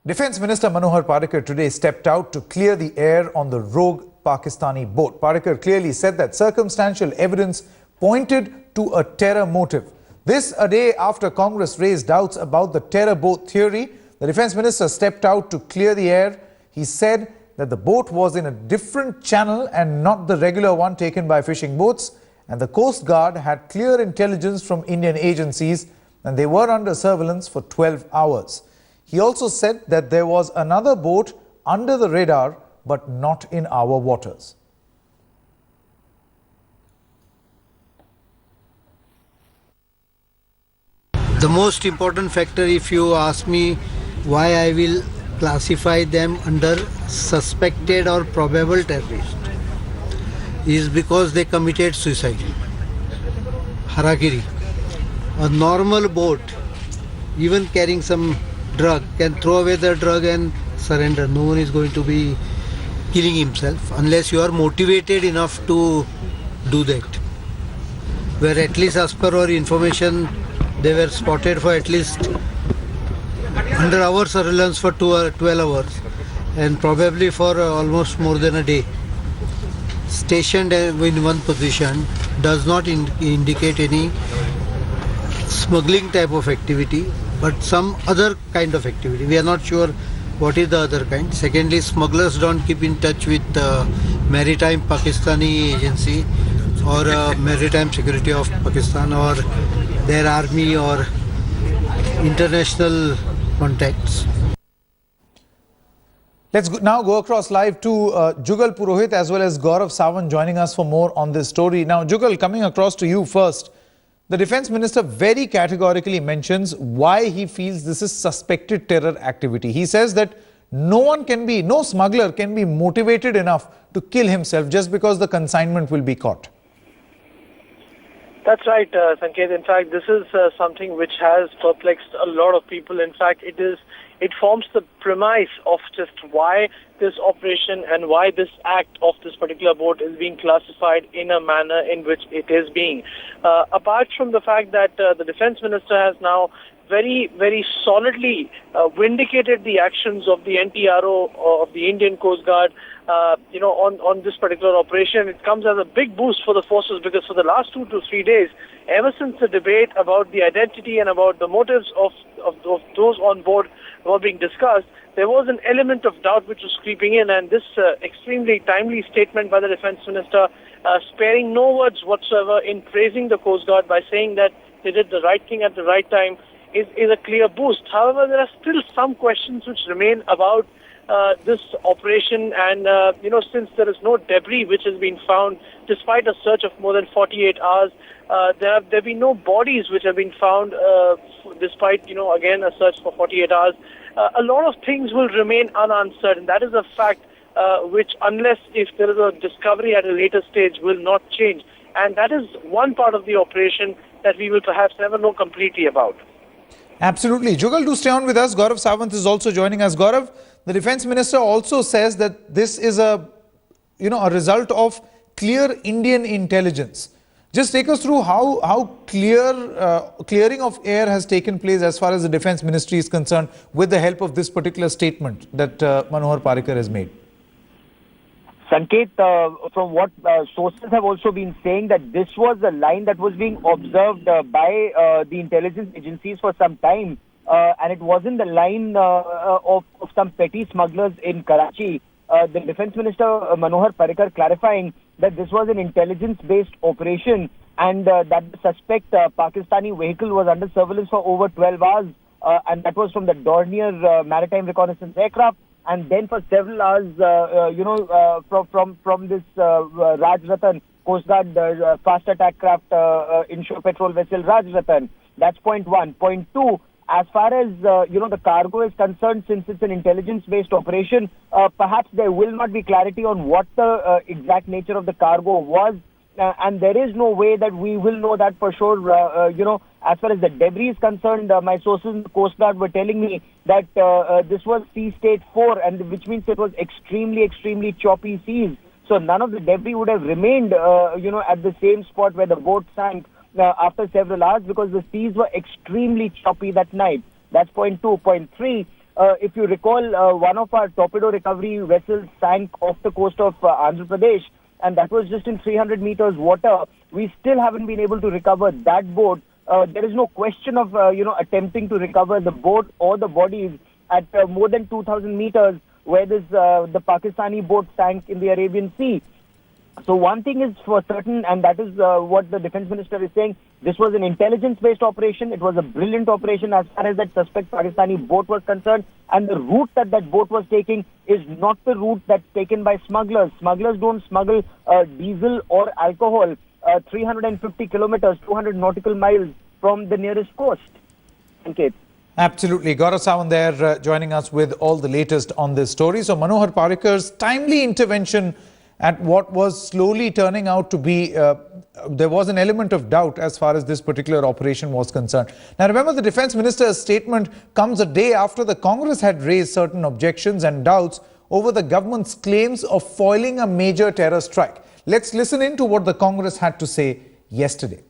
Defence Minister Manohar Parrikar today stepped out to clear the air on the rogue Pakistani boat. Parrikar clearly said that circumstantial evidence pointed to a terror motive. This a day after Congress raised doubts about the terror boat theory. The Defence Minister stepped out to clear the air. He said that the boat was in a different channel and not the regular one taken by fishing boats, and the Coast Guard had clear intelligence from Indian agencies and they were under surveillance for 12 hours. He also said that there was another boat under the radar but not in our waters. The most important factor, if you ask me why I will classify them under suspected or probable terrorist, is because they committed suicide. Harakiri. A normal boat, even carrying some drug, can throw away the drug and surrender. No one is going to be killing himself unless you are motivated enough to do that. Where at least as per our information, they were spotted for at least under our surveillance for 12 hours and probably for almost more than a day. Stationed in one position does not indicate any smuggling type of activity, but some other kind of activity. We are not sure what is the other kind. Secondly, smugglers don't keep in touch with the Maritime Pakistani Agency or Maritime Security of Pakistan or their army or international contacts. Let's now go across live to Jugal Purohit as well as Gaurav Sawant joining us for more on this story. Now, Jugal, coming across to you first. The Defence Minister very categorically mentions why he feels this is suspected terror activity. He says that no smuggler can be motivated enough to kill himself just because the consignment will be caught. That's right, Sanket. In fact, this is something which has perplexed a lot of people. In fact, it forms the premise of just why this operation and why this act of this particular boat is being classified in a manner in which it is being. Apart from the fact that the Defence Minister has now very, very solidly vindicated the actions of the NTRO of the Indian Coast Guard, on this particular operation. It comes as a big boost for the forces because for the last 2 to 3 days, ever since the debate about the identity and about the motives of those on board were being discussed, there was an element of doubt which was creeping in, and this extremely timely statement by the Defence Minister, sparing no words whatsoever in praising the Coast Guard by saying that they did the right thing at the right time, is a clear boost. However, there are still some questions which remain about this operation, and since there is no debris which has been found despite a search of more than 48 hours, there have been no bodies which have been found despite again a search for 48 hours. A lot of things will remain unanswered, and that is a fact which, unless if there is a discovery at a later stage, will not change. And that is one part of the operation that we will perhaps never know completely about. Absolutely. Jugal, do stay on with us. Gaurav Sawant is also joining us. Gaurav, the Defence Minister also says that this is a result of clear Indian intelligence. Just take us through how clearing of air has taken place as far as the Defence Ministry is concerned with the help of this particular statement that Manohar Parrikar has made. Sanket, from what sources have also been saying, that this was the line that was being observed by the intelligence agencies for some time, and it wasn't the line of some petty smugglers in Karachi. The Defence Minister Manohar Parrikar clarifying that this was an intelligence-based operation, and that the suspect Pakistani vehicle was under surveillance for over 12 hours, and that was from the Dornier Maritime Reconnaissance Aircraft. And then for several hours, from this Raj Ratan Coast Guard fast attack craft inshore patrol vessel Raj Ratan. That's point one. Point two, as far as the cargo is concerned, since it's an intelligence-based operation, perhaps there will not be clarity on what the exact nature of the cargo was. And there is no way that we will know that for sure. As far as the debris is concerned, my sources in the Coast Guard were telling me that this was sea state 4, and which means it was extremely, extremely choppy seas. So none of the debris would have remained, at the same spot where the boat sank after several hours, because the seas were extremely choppy that night. That's point two. Point three, if you recall, one of our torpedo recovery vessels sank off the coast of Andhra Pradesh, and that was just in 300 meters water. We still haven't been able to recover that boat. There is no question of, attempting to recover the boat or the bodies at more than 2,000 meters where the Pakistani boat sank in the Arabian Sea. So one thing is for certain, and that is what the defense minister is saying, this was an intelligence-based operation. It was a brilliant operation as far as that suspect Pakistani boat was concerned. And the route that boat was taking is not the route that's taken by smugglers. Smugglers don't smuggle diesel or alcohol 350 kilometers, 200 nautical miles from the nearest coast. Okay. Absolutely. Gaurav Sawant there joining us with all the latest on this story. So Manohar Parrikar's timely intervention at what was slowly turning out to be, there was an element of doubt as far as this particular operation was concerned. Now remember, the Defence Minister's statement comes a day after the Congress had raised certain objections and doubts over the government's claims of foiling a major terror strike. Let's listen in to what the Congress had to say yesterday.